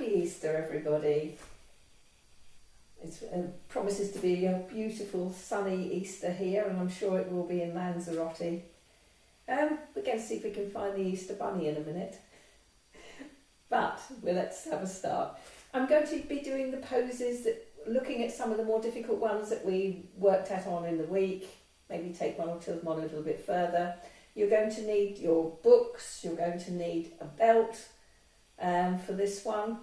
Happy Easter, everybody. It promises to be a beautiful sunny Easter here, and I'm sure it will be in Lanzarote. We're going to see if we can find the Easter Bunny in a minute. But let's have a start. I'm going to be doing the poses, looking at some of the more difficult ones that we worked at on in the week. Maybe take one or two of them on a little bit further. You're going to need your books. You're going to need a belt for this one.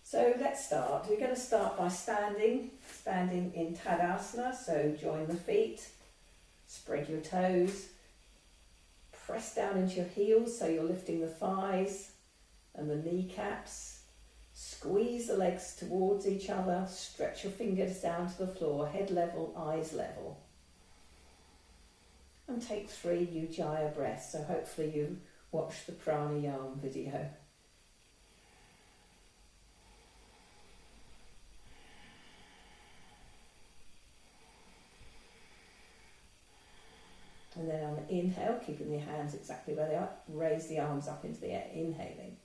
So let's start. We're going to start by standing in Tadasana. So join the feet, spread your toes, press down into your heels so you're lifting the thighs and the kneecaps. Squeeze the legs towards each other, stretch your fingers down to the floor, head level, eyes level. And take 3 Ujjayi breaths. So hopefully you watched the pranayama video. And then on the inhale, keeping your hands exactly where they are, raise the arms up into the air, inhaling.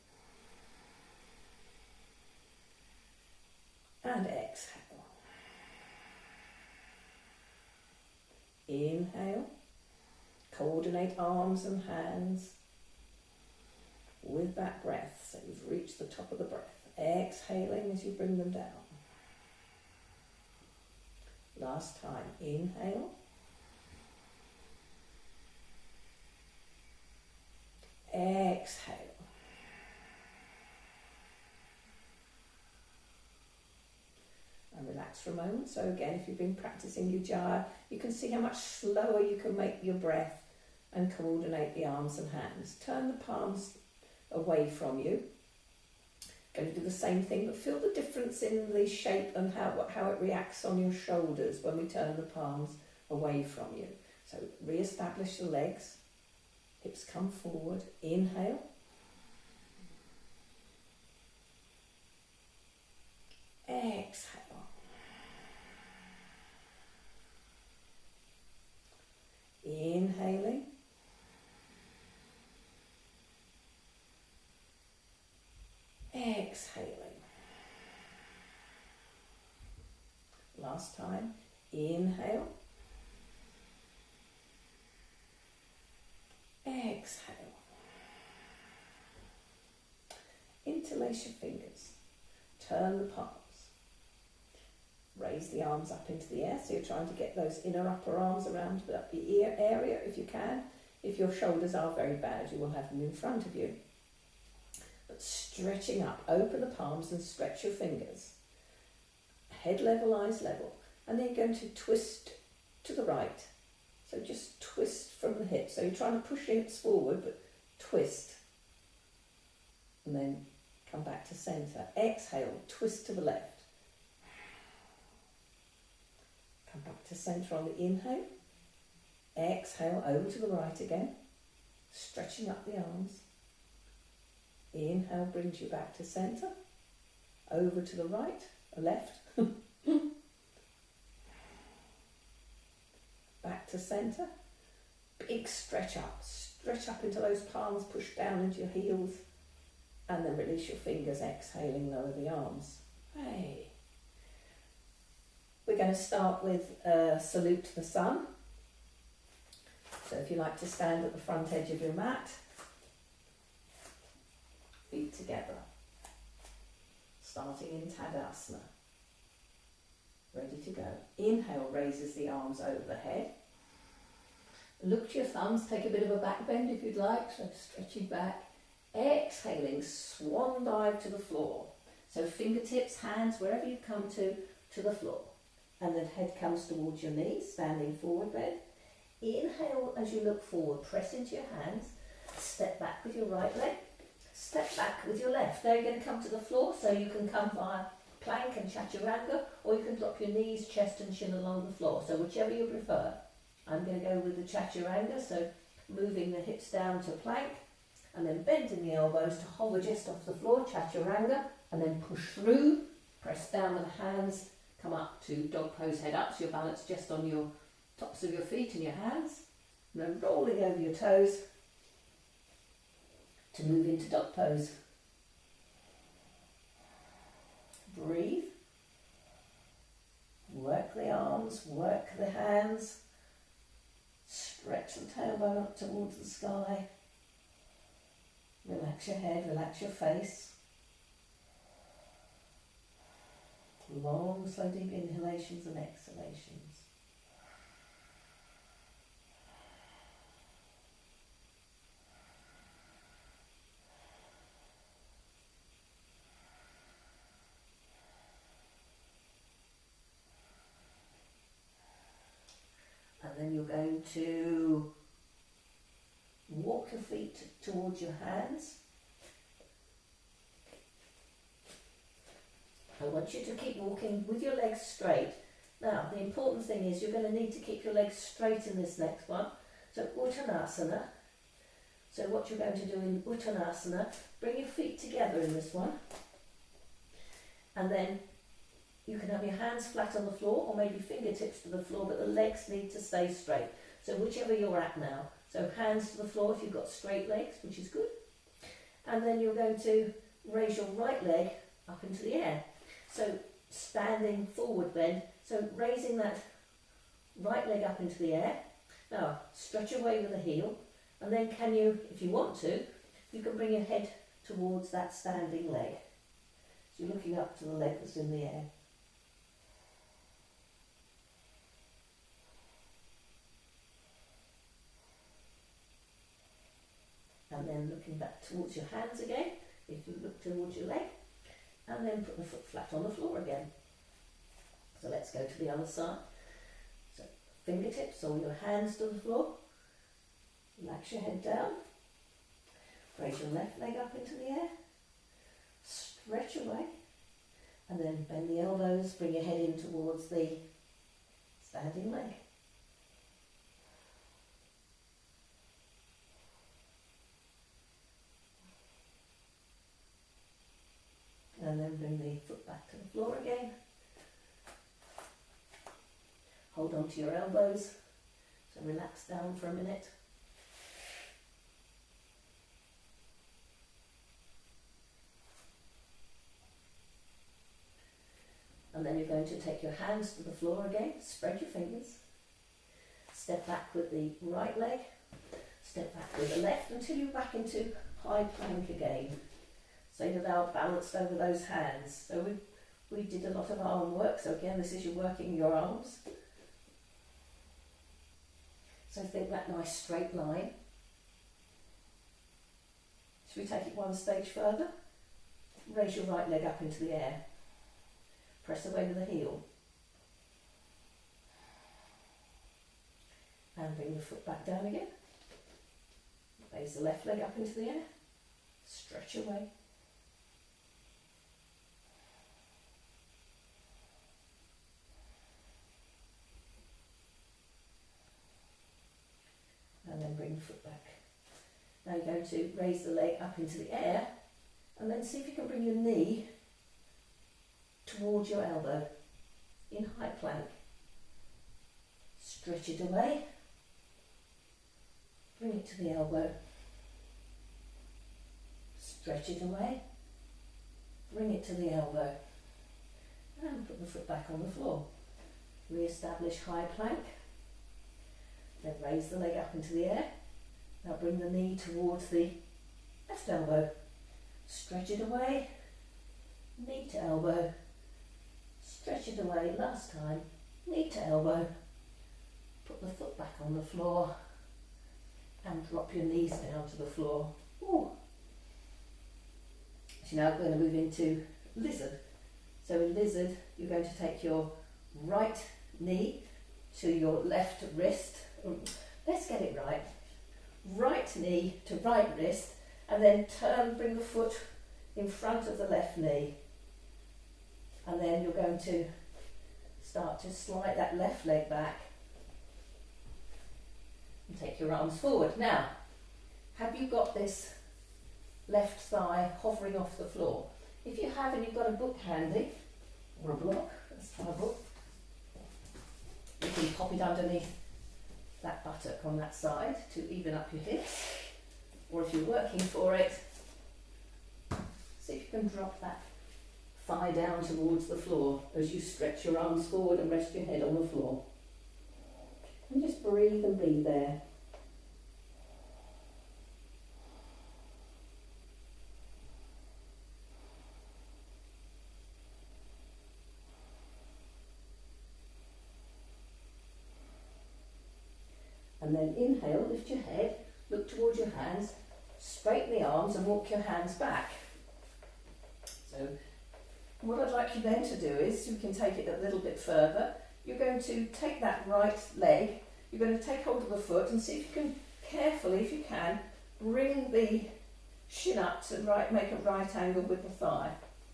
And exhale. Inhale. Coordinate arms and hands with that breath. So you've reached the top of the breath. Exhaling as you bring them down. Last time. Inhale. Exhale. And relax for a moment. So again, if you've been practicing Ujjayi, you can see how much slower you can make your breath and coordinate the arms and hands. Turn the palms away from you. Going to do the same thing, but feel the difference in the shape and how it reacts on your shoulders when we turn the palms away from you. So re-establish the legs. Hips come forward. Inhale. Exhale. Inhaling. Exhaling. Last time. Inhale. Exhale. Interlace your fingers. Turn the palms. Raise the arms up into the air, so you're trying to get those inner upper arms around the ear area if you can. If your shoulders are very bad, you will have them in front of you. But stretching up, open the palms and stretch your fingers. Head level, eyes level. And then you're going to twist to the right. So just twist from the hips. So you're trying to push your hips forward, but twist. And then come back to centre. Exhale, twist to the left. Come back to centre on the inhale. Exhale, over to the right again. Stretching up the arms. Inhale brings you back to centre. Over to the right, left. Back to centre. Big stretch up. Stretch up into those palms, push down into your heels. And then release your fingers, exhaling, lower the arms. Hey. We're going to start with salute to the sun. So if you like to stand at the front edge of your mat, feet together, starting in Tadasana. Ready to go. Inhale raises the arms over the head. Look to your thumbs, take a bit of a back bend if you'd like, so stretching back. Exhaling, swan dive to the floor. So fingertips, hands, wherever you come to the floor. And then head comes towards your knees, standing forward bend. Inhale as you look forward, press into your hands, step back with your right leg, step back with your left. Now you're going to come to the floor, so you can come via plank and chaturanga, or you can drop your knees, chest and chin along the floor, so whichever you prefer. I'm going to go with the chaturanga, so moving the hips down to plank, and then bending the elbows to hover just off the floor, chaturanga, and then push through, press down with the hands, come up to dog pose, head up, so you're balanced just on your tops of your feet and your hands, and then rolling over your toes to move into dog pose. Breathe. Work the arms, work the hands. Stretch the tailbone up towards the sky. Relax your head, relax your face. Long, slow, deep inhalations and exhalations. And then you're going to walk your feet towards your hands. I want you to keep walking with your legs straight. Now, the important thing is you're going to need to keep your legs straight in this next one. So, Uttanasana. So what you're going to do in Uttanasana, bring your feet together in this one. And then you can have your hands flat on the floor or maybe fingertips to the floor, but the legs need to stay straight. So whichever you're at now. So hands to the floor if you've got straight legs, which is good. And then you're going to raise your right leg up into the air. So standing forward then, so raising that right leg up into the air. Now stretch away with the heel, and then can you, if you want to, you can bring your head towards that standing leg. So you're looking up to the leg that's in the air. And then looking back towards your hands again, if you look towards your leg, and then put the foot flat on the floor again. So let's go to the other side. So fingertips or your hands to the floor. Relax your head down. Raise your left leg up into the air. Stretch away. And then bend the elbows, bring your head in towards the standing leg. And then bring the foot back to the floor again. Hold on to your elbows. So relax down for a minute. And then you're going to take your hands to the floor again. Spread your fingers. Step back with the right leg. Step back with the left until you're back into high plank again. So you're now balanced over those hands. So we did a lot of arm work. So again, this is you working your arms. So think that nice straight line. Should we take it one stage further? Raise your right leg up into the air. Press away with the heel. And bring the foot back down again. Raise the left leg up into the air. Stretch away. And then bring the foot back. Now you're going to raise the leg up into the air and then see if you can bring your knee towards your elbow in high plank. Stretch it away. Bring it to the elbow. Stretch it away. Bring it to the elbow. And put the foot back on the floor. Re-establish high plank. Then raise the leg up into the air. Now bring the knee towards the left elbow. Stretch it away. Knee to elbow. Stretch it away. Last time. Knee to elbow. Put the foot back on the floor. And drop your knees down to the floor. Ooh. So now we're going to move into lizard. So in lizard, you're going to take your right knee to your left wrist. Let's get it right. Right knee to right wrist, and then bring the foot in front of the left knee. And then you're going to start to slide that left leg back and take your arms forward. Now, have you got this left thigh hovering off the floor? If you have and you've got a book handy, or a block, let's try a book, you can pop it underneath that buttock on that side to even up your hips, or if you're working for it, see if you can drop that thigh down towards the floor as you stretch your arms forward and rest your head on the floor. And just breathe and be there. And then inhale, lift your head, look towards your hands, straighten the arms and walk your hands back. So what I'd like you then to do is, you can take it a little bit further, you're going to take that right leg, you're going to take hold of the foot and see if you can carefully, if you can, bring the shin up to make a right angle with the thigh.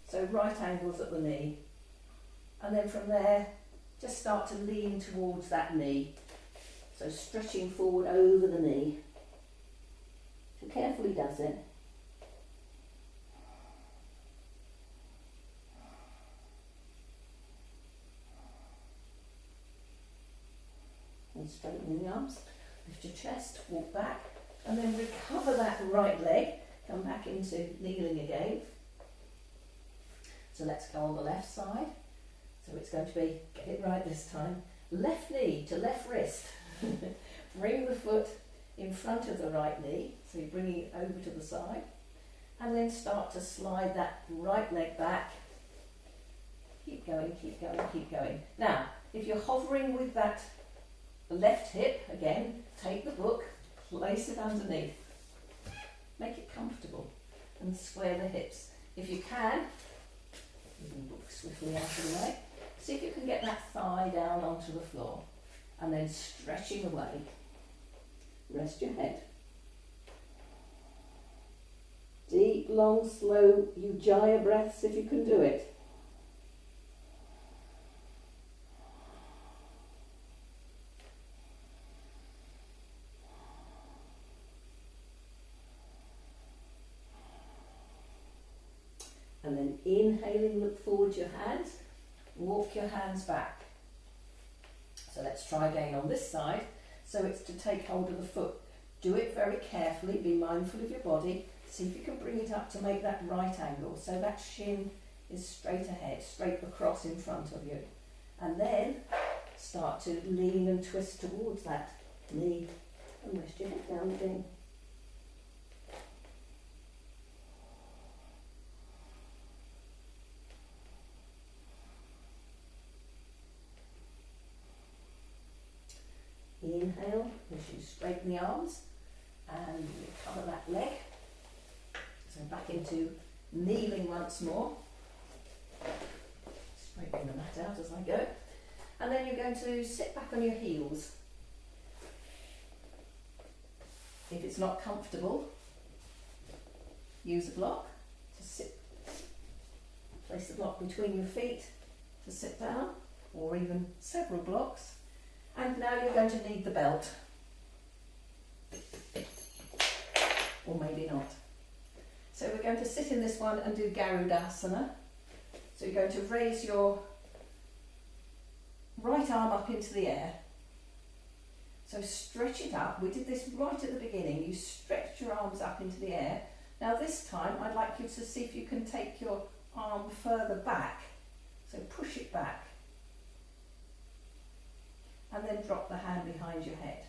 So right angles at the knee. And then from there, just start to lean towards that knee. So stretching forward over the knee. So carefully does it. And straightening the arms, lift your chest, walk back, and then recover that right leg, come back into kneeling again. So let's go on the left side. So it's going to be, get it right this time, left knee to left wrist. Bring the foot in front of the right knee, so you're bringing it over to the side, and then start to slide that right leg back. Keep going, keep going, keep going. Now, if you're hovering with that left hip, again, take the book, place it underneath. Make it comfortable and square the hips. If you can, you can look swiftly out of the way. See if you can get that thigh down onto the floor. And then stretching away, rest your head. Deep, long, slow Ujjayi breaths if you can do it. And then inhaling, look forward to your hands, walk your hands back. So let's try again on this side. So it's to take hold of the foot. Do it very carefully, be mindful of your body. See if you can bring it up to make that right angle. So that shin is straight ahead, straight across in front of you. And then start to lean and twist towards that knee and rest your head down again. Inhale as you straighten the arms and recover that leg. So back into kneeling once more. Straightening the mat out as I go. And then you're going to sit back on your heels. If it's not comfortable, use a block to sit. Place the block between your feet to sit down, or even several blocks. And now you're going to need the belt. Or maybe not. So we're going to sit in this one and do Garudasana. So you're going to raise your right arm up into the air. So stretch it up. We did this right at the beginning. You stretched your arms up into the air. Now this time I'd like you to see if you can take your arm further back. So push it back. And then drop the hand behind your head.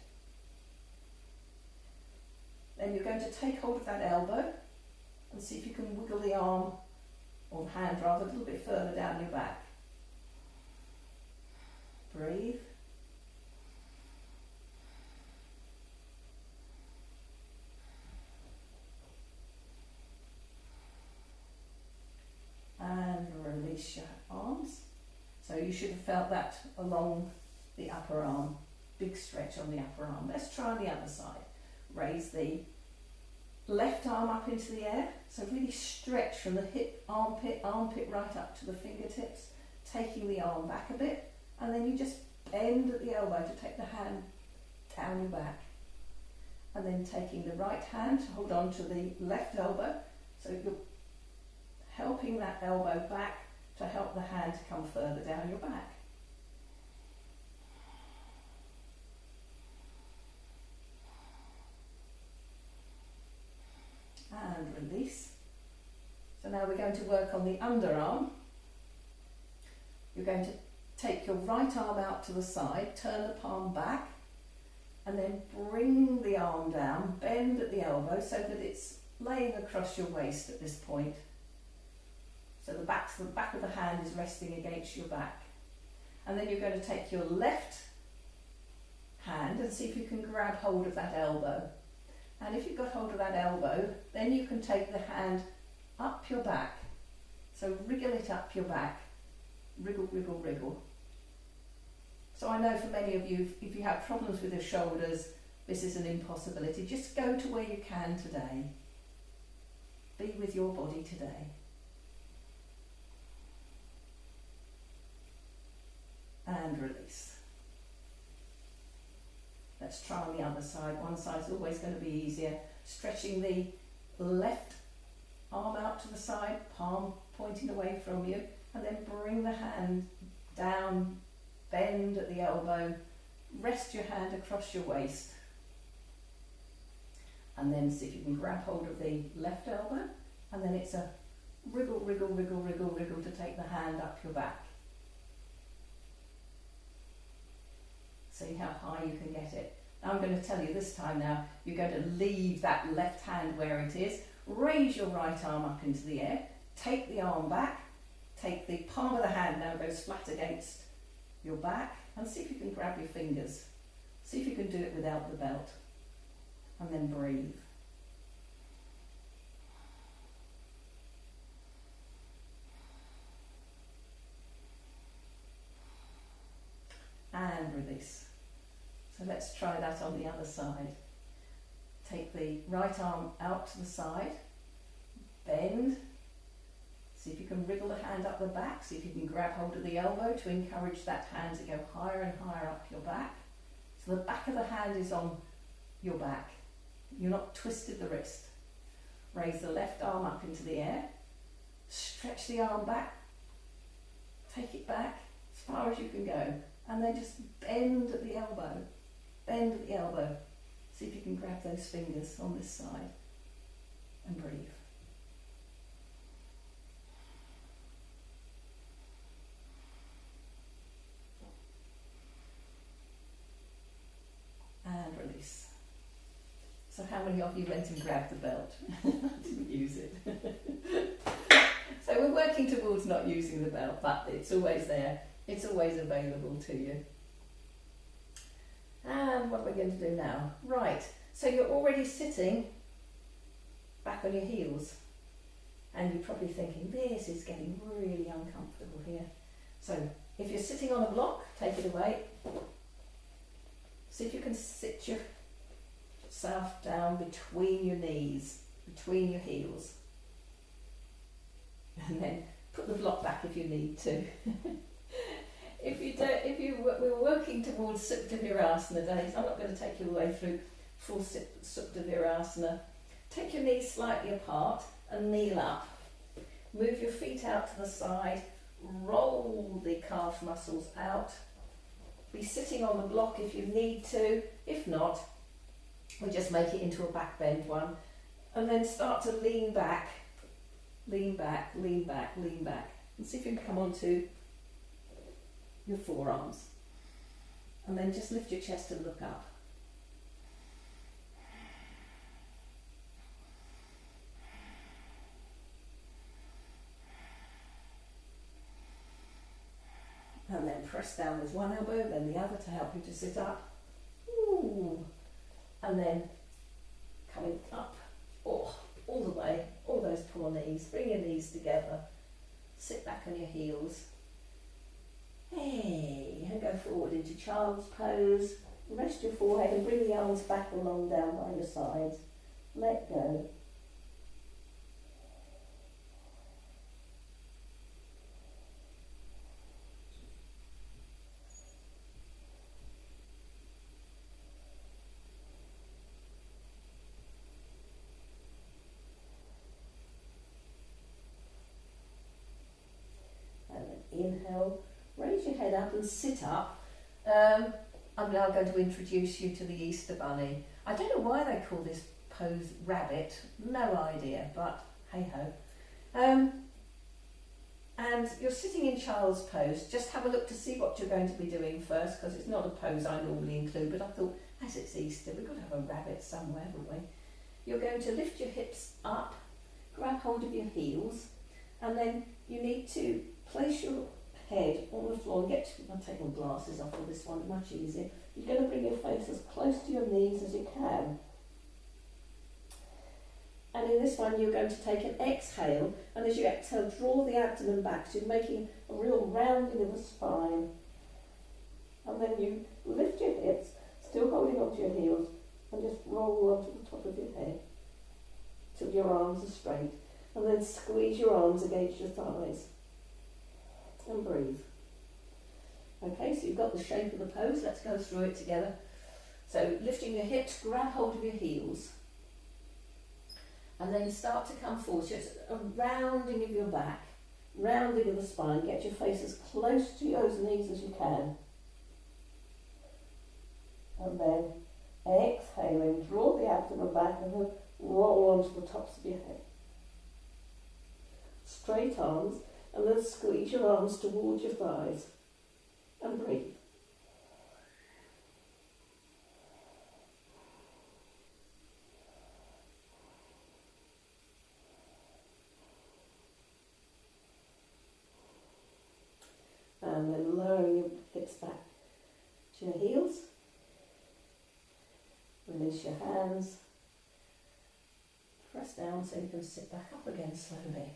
Then you're going to take hold of that elbow and see if you can wiggle the arm or hand rather a little bit further down your back. Breathe. And release your arms. So you should have felt that along the upper arm, big stretch on the upper arm. Let's try the other side. Raise the left arm up into the air, so really stretch from the hip, armpit right up to the fingertips, taking the arm back a bit, and then you just bend at the elbow to take the hand down your back. And then taking the right hand to hold on to the left elbow, so you're helping that elbow back to help the hand come further down your back. And release. So now we're going to work on the underarm. you're going to take your right arm out to the side, turn the palm back, and then bring the arm down, bend at the elbow so that it's laying across your waist at this point. So the back of the hand is resting against your back. And then you're going to take your left hand and see if you can grab hold of that elbow. And if you've got hold of that elbow, then you can take the hand up your back. So wriggle it up your back. Wriggle, wriggle, wriggle. So I know for many of you, if you have problems with your shoulders, this is an impossibility. Just go to where you can today. Be with your body today. And release. Let's try on the other side. One side's always going to be easier. Stretching the left arm out to the side, palm pointing away from you, and then bring the hand down, bend at the elbow, rest your hand across your waist, and then see if you can grab hold of the left elbow, and then it's a wriggle, wriggle, wriggle, wriggle, wriggle to take the hand up your back. See how high you can get it. Now I'm going to tell you this time now, you're going to leave that left hand where it is, raise your right arm up into the air, take the arm back, take the palm of the hand now goes flat against your back, and see if you can grab your fingers. See if you can do it without the belt. And then breathe. And release. So let's try that on the other side. Take the right arm out to the side, bend, see if you can wriggle the hand up the back, see if you can grab hold of the elbow to encourage that hand to go higher and higher up your back. So the back of the hand is on your back. You're not twisted the wrist. Raise the left arm up into the air, stretch the arm back, take it back as far as you can go, and then just bend at the elbow. Bend at the elbow. See if you can grab those fingers on this side and breathe. And release. So how many of you went and grabbed the belt? I didn't use it. So we're working towards not using the belt, but it's always there. It's always available to you. And what are we going to do now? Right, so you're already sitting back on your heels, and you're probably thinking, this is getting really uncomfortable here. So if you're sitting on a block, take it away. See if you can sit yourself down between your knees, between your heels. And then put the block back if you need to. We're working towards Supta Virasana days. I'm not going to take you all the way through full Supta Virasana. Take your knees slightly apart and kneel up. Move your feet out to the side. Roll the calf muscles out. Be sitting on the block if you need to. If not, we'll just make it into a back bend one. And then start to lean back. Lean back, lean back, lean back. And see if you can come onto your forearms. And then just lift your chest and look up. And then press down with one elbow, then the other to help you to sit up. Ooh. And then coming up, all the way, all those poor knees. Bring your knees together. Sit back on your heels. Hey, and go forward into child's pose. Rest your forehead and bring the arms back along down by your sides. Let go. And then inhale. Raise your head up and sit up. I'm now going to introduce you to the Easter Bunny. I don't know why they call this pose rabbit, no idea, but hey ho. And you're sitting in child's pose. Just have a look to see what you're going to be doing first, because it's not a pose I normally include, but I thought, as it's Easter, we've got to have a rabbit somewhere, haven't we? You're going to lift your hips up, grab hold of your heels, and then you need to place your head on the floor and I'll take my glasses off for this one, much easier. You're going to bring your face as close to your knees as you can. And in this one, you're going to take an exhale, and as you exhale, draw the abdomen back, so you're making a real rounding of the spine. And then you lift your hips, still holding onto your heels, and just roll onto the top of your head till your arms are straight. And then squeeze your arms against your thighs. And breathe. Okay, so you've got the shape of the pose. Let's go through it together. So lifting your hips, grab hold of your heels. And then start to come forward. So it's a rounding of your back, rounding of the spine. Get your face as close to those knees as you can. And then exhaling, draw the abdomen back and then roll onto the tops of your head. Straight arms, and then squeeze your arms towards your thighs. And breathe. And then lowering your hips back to your heels. Release your hands. Press down so you can sit back up again slowly.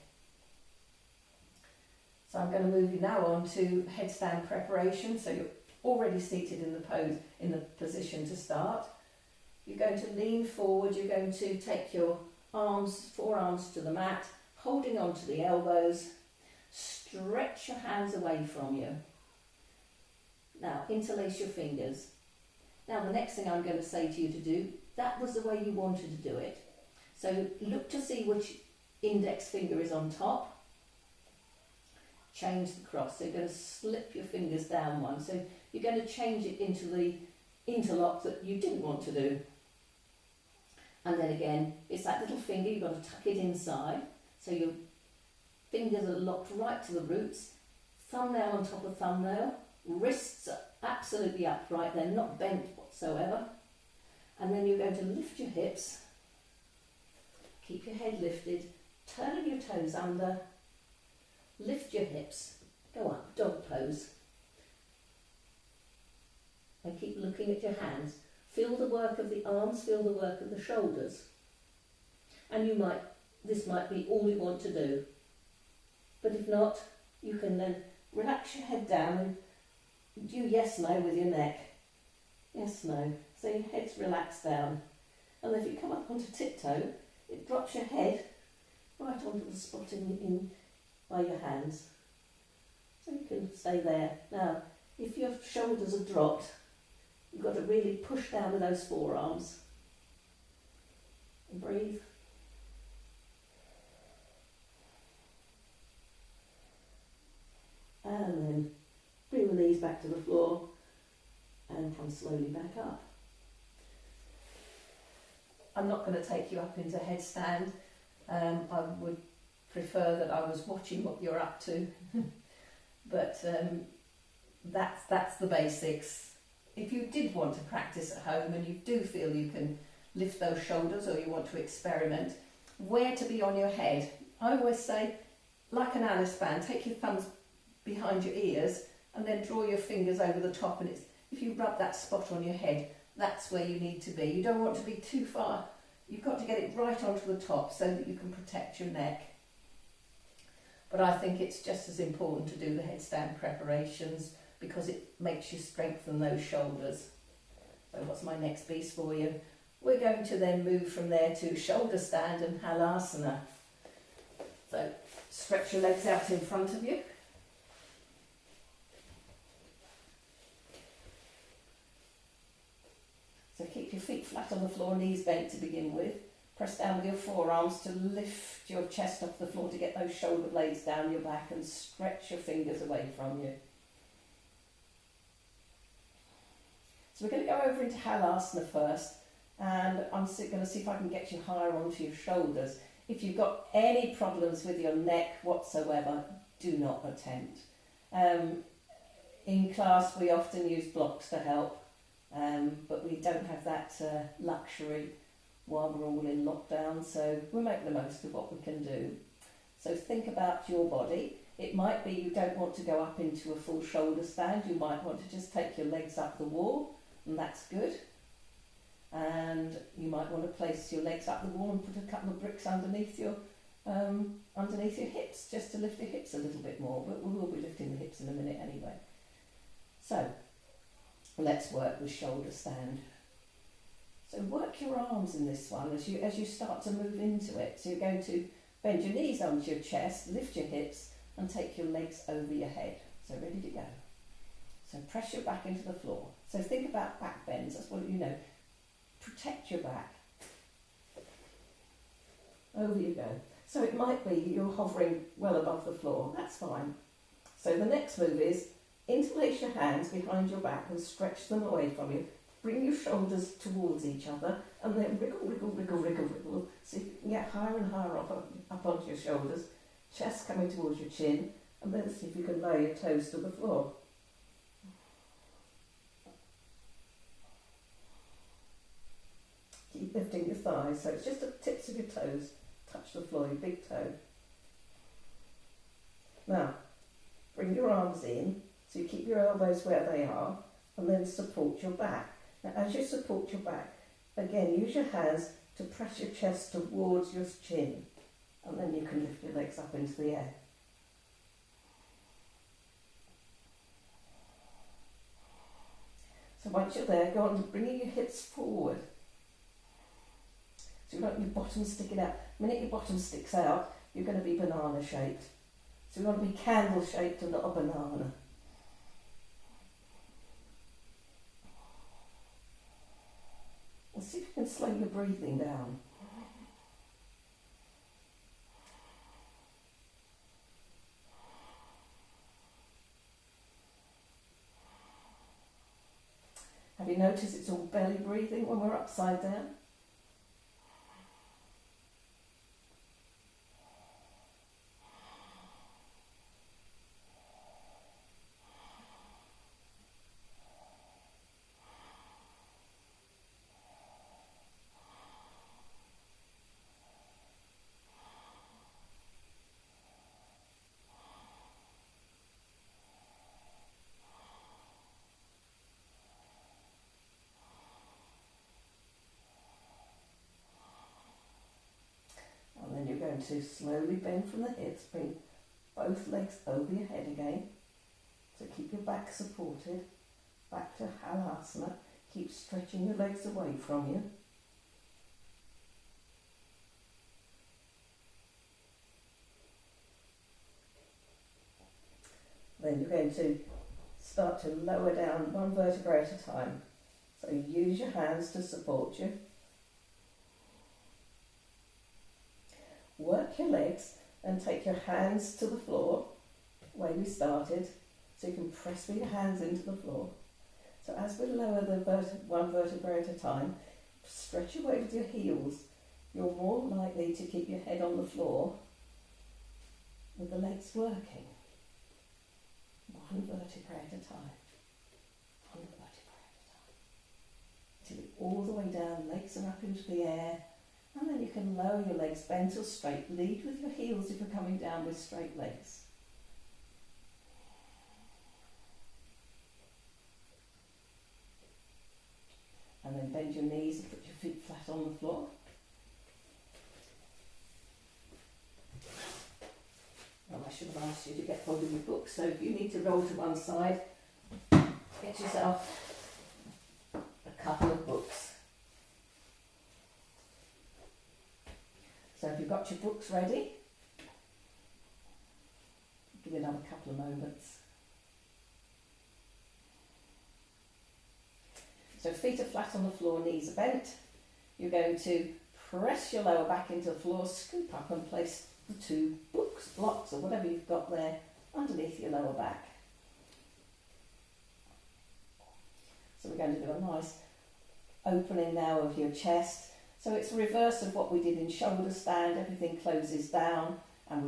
So I'm going to move you now on to headstand preparation. So you're already seated in the pose, in the position to start. You're going to lean forward. You're going to take your arms, forearms to the mat, holding on to the elbows. Stretch your hands away from you. Now, interlace your fingers. Now, the next thing I'm going to say to you to do, that was the way you wanted to do it. So look to see which index finger is on top. Change the cross. So you're going to slip your fingers down one. So you're going to change it into the interlock that you didn't want to do. And then again, it's that little finger, you've got to tuck it inside. So your fingers are locked right to the roots. Thumbnail on top of thumbnail. Wrists are absolutely upright. They're not bent whatsoever. And then you're going to lift your hips. Keep your head lifted. Turn your toes under. Lift your hips, go up, dog pose. And keep looking at your hands. Feel the work of the arms, feel the work of the shoulders. And this might be all you want to do. But if not, you can then relax your head down and do yes, no with your neck. Yes, no. So your head's relaxed down. And if you come up onto tiptoe, it drops your head right onto the spot in by your hands. So you can stay there. Now, if your shoulders are dropped, you've got to really push down with those forearms. And breathe. And then bring the knees back to the floor and come slowly back up. I'm not going to take you up into headstand. I would prefer that I was watching what you're up to, but that's the basics. If you did want to practice at home and you do feel you can lift those shoulders or you want to experiment, where to be on your head? I always say, like an Alice band, take your thumbs behind your ears and then draw your fingers over the top, and if you rub that spot on your head, that's where you need to be. You don't want to be too far. You've got to get it right onto the top so that you can protect your neck. But I think it's just as important to do the headstand preparations because it makes you strengthen those shoulders. So what's my next piece for you? We're going to then move from there to shoulder stand and halasana. So stretch your legs out in front of you. So keep your feet flat on the floor, knees bent to begin with. Press down with your forearms to lift your chest off the floor to get those shoulder blades down your back and stretch your fingers away from you. So we're going to go over into halasana first, and I'm going to see if I can get you higher onto your shoulders. If you've got any problems with your neck whatsoever, do not attempt. In class we often use blocks to help, but we don't have that luxury while we're all in lockdown, so we'll make the most of what we can do. So think about your body. It might be you don't want to go up into a full shoulder stand, you might want to just take your legs up the wall, and that's good. And you might want to place your legs up the wall and put a couple of bricks underneath your hips, just to lift your hips a little bit more, but we will be lifting the hips in a minute anyway. So let's work with shoulder stand. So work your arms in this one as you start to move into it. So you're going to bend your knees onto your chest, lift your hips and take your legs over your head. So ready to go. So press your back into the floor. So think about back bends, that's what you know. Protect your back. Over you go. So it might be you're hovering well above the floor, that's fine. So the next move is interlace your hands behind your back and stretch them away from you. Bring your shoulders towards each other and then wriggle, wriggle, wriggle, wriggle, wriggle. See if you can get higher and higher up onto your shoulders, chest coming towards your chin, and then see if you can lower your toes to the floor. Keep lifting your thighs, so it's just the tips of your toes touch the floor, your big toe. Now, bring your arms in, so you keep your elbows where they are, and then support your back. Now, as you support your back, again, use your hands to press your chest towards your chin, and then you can lift your legs up into the air. So once you're there, go on to bringing your hips forward. So you want your bottom sticking out. The minute your bottom sticks out, you're going to be banana shaped. So you want to be candle shaped and not a banana. And see if you can slow your breathing down. Have you noticed it's all belly breathing when we're upside down? Going to slowly bend from the hips, bring both legs over your head again. So keep your back supported, back to Halasana. Keep stretching your legs away from you. Then you're going to start to lower down one vertebra at a time. So use your hands to support you. Work your legs and take your hands to the floor, the way we started, so you can press with your hands into the floor. So as we lower the one vertebra at a time, stretch your weight with your heels. You're more likely to keep your head on the floor with the legs working. One vertebra at a time. One vertebra at a time. Till you're all the way down, legs are up into the air. And then you can lower your legs, bent or straight. Lead with your heels if you're coming down with straight legs. And then bend your knees and put your feet flat on the floor. Well, I should have asked you to get hold of your book, so if you need to roll to one side, get yourself a couple of books. So if you've got your books ready, give it another couple of moments. So feet are flat on the floor, knees are bent. You're going to press your lower back into the floor, scoop up and place the two books, blocks or whatever you've got there underneath your lower back. So we're going to do a nice opening now of your chest. So it's the reverse of what we did in shoulder stand. Everything closes down And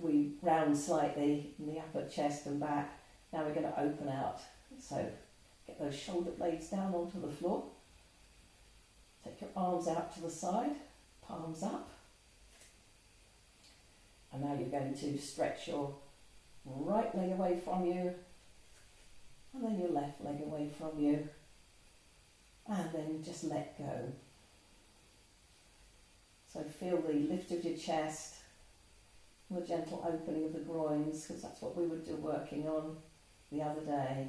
we round slightly in the upper chest and back. Now we're going to open out. So get those shoulder blades down onto the floor. Take your arms out to the side, palms up. And now you're going to stretch your right leg away from you, and then your left leg away from you, and then just let go. So feel the lift of your chest, the gentle opening of the groins, because that's what we were working on the other day,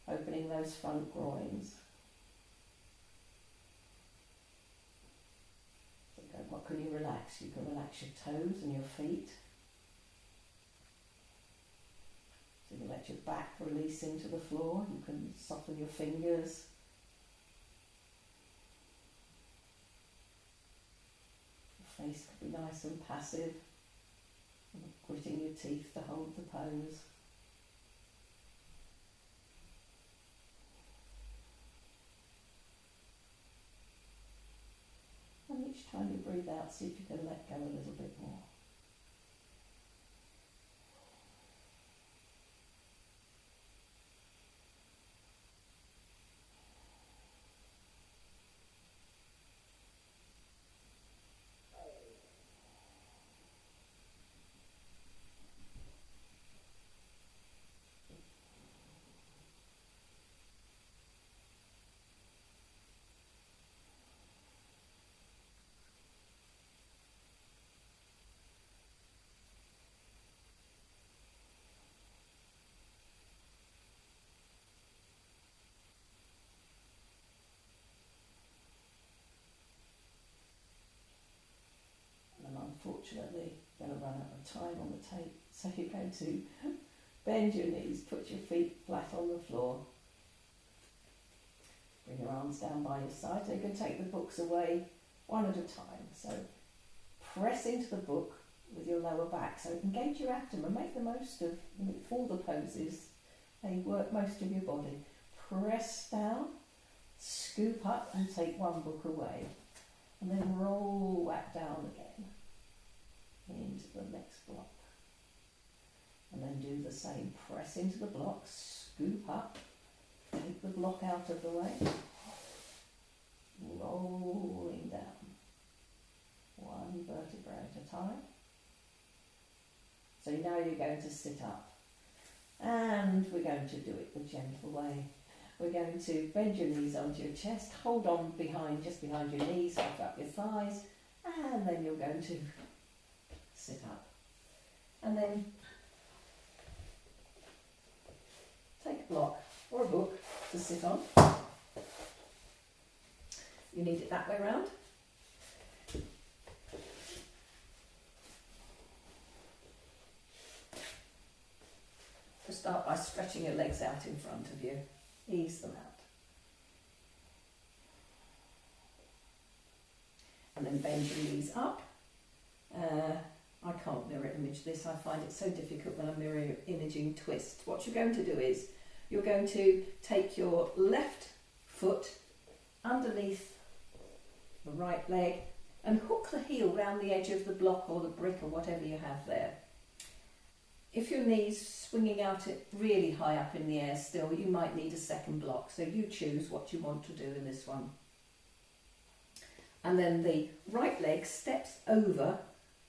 opening those front groins. So what can you relax? You can relax your toes and your feet. So you can let your back release into the floor. You can soften your fingers. Your face could be nice and passive. Gritting your teeth to hold the pose. And each time you breathe out, see if you can let go a little bit more. Unfortunately, you're going to run out of time on the tape, so you're going to bend your knees, put your feet flat on the floor, bring your arms down by your side, so you can take the books away one at a time. So press into the book with your lower back, so engage your abdomen, make the most of all the poses, they work most of your body. Press down, scoop up and take one book away, and then roll back down again into the next block, and then do the same. Press into the block, scoop up, take the block out of the way, rolling down, one vertebra at a time. So now you're going to sit up, and we're going to do it the gentle way. We're going to bend your knees onto your chest, hold on just behind your knees, lift up your thighs, and then you're going to sit up. And then take a block or a book to sit on. You need it that way round. So start by stretching your legs out in front of you. Ease them out. And then bend your knees up. I can't mirror image this. I find it so difficult when I'm mirror imaging twist. What you're going to do is you're going to take your left foot underneath the right leg and hook the heel round the edge of the block or the brick or whatever you have there. If your knee's swinging out it really high up in the air still, you might need a second block. So you choose what you want to do in this one. And then the right leg steps over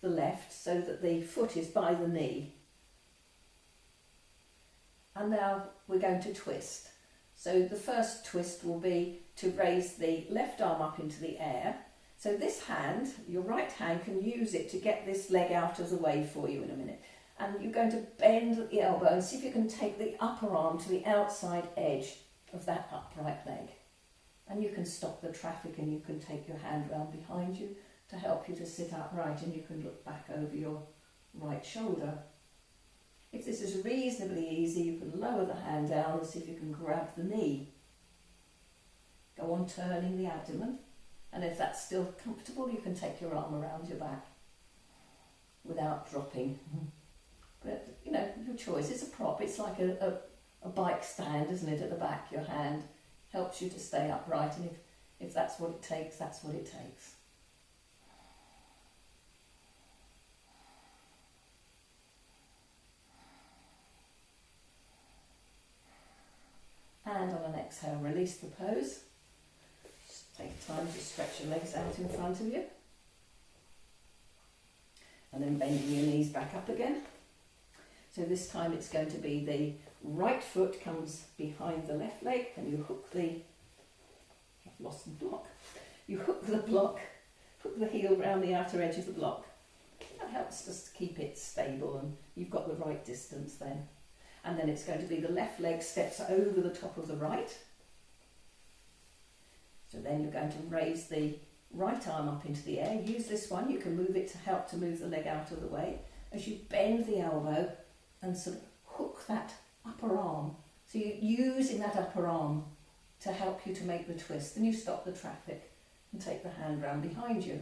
the left so that the foot is by the knee. And now we're going to twist. So the first twist will be to raise the left arm up into the air. So this hand, your right hand, can use it to get this leg out of the way for you in a minute. And you're going to bend the elbow and see if you can take the upper arm to the outside edge of that upright leg. And you can stop the traffic and you can take your hand round behind you to help you to sit upright, and you can look back over your right shoulder. If this is reasonably easy, you can lower the hand down and see if you can grab the knee. Go on turning the abdomen, and if that's still comfortable, you can take your arm around your back without dropping. But, you know, your choice. It's a prop. It's like a bike stand, isn't it, at the back? Your hand helps you to stay upright, and if that's what it takes, that's what it takes. exhale, release the pose. Just take time to stretch your legs out in front of you. And then bending your knees back up again. So this time it's going to be the right foot comes behind the left leg and you hook the, I've lost the block. You hook the block, hook the heel round the outer edge of the block. That helps just to keep it stable and you've got the right distance then. And then it's going to be the left leg steps over the top of the right. So then you're going to raise the right arm up into the air. Use this one, you can move it to help to move the leg out of the way. As you bend the elbow and sort of hook that upper arm. So you're using that upper arm to help you to make the twist. And you stop the traffic and take the hand round behind you.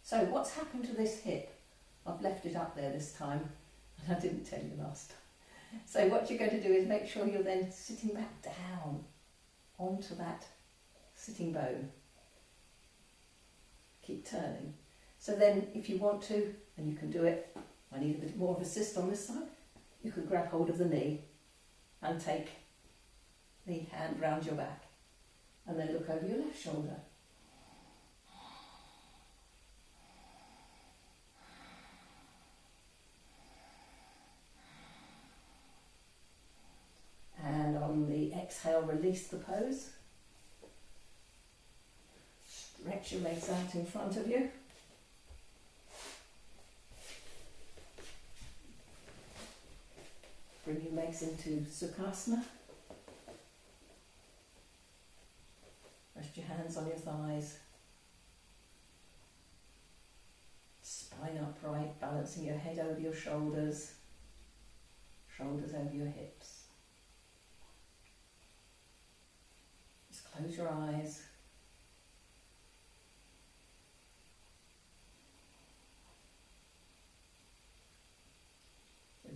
So what's happened to this hip? I've left it up there this time and I didn't tell you last time. So what you're going to do is make sure you're then sitting back down onto that sitting bone. Keep turning. So then if you want to, and you can do it, I need a bit more of assist on this side, you can grab hold of the knee and take the hand round your back and then look over your left shoulder. And on the exhale, release the pose. Stretch your legs out in front of you. Bring your legs into Sukhasana. Rest your hands on your thighs. Spine upright, balancing your head over your shoulders. Shoulders over your hips. Just close your eyes.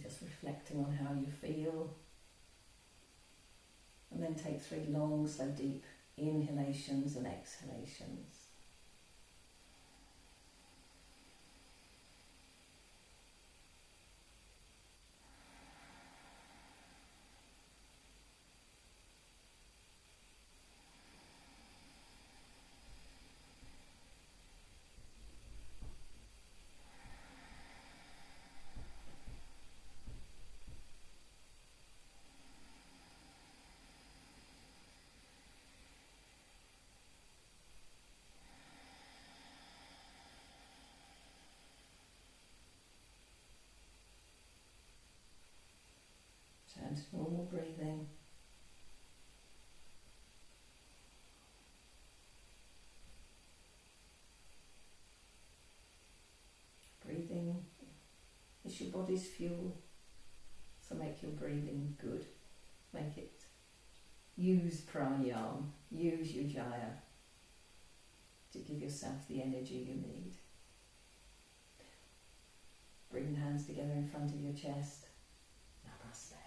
Just reflecting on how you feel. And then take 3 long, slow, deep inhalations and exhalations. Turn to normal breathing. Breathing is your body's fuel, so make your breathing good. Make it, use pranayama, use ujjayi to give yourself the energy you need. Bring the hands together in front of your chest. Namaste.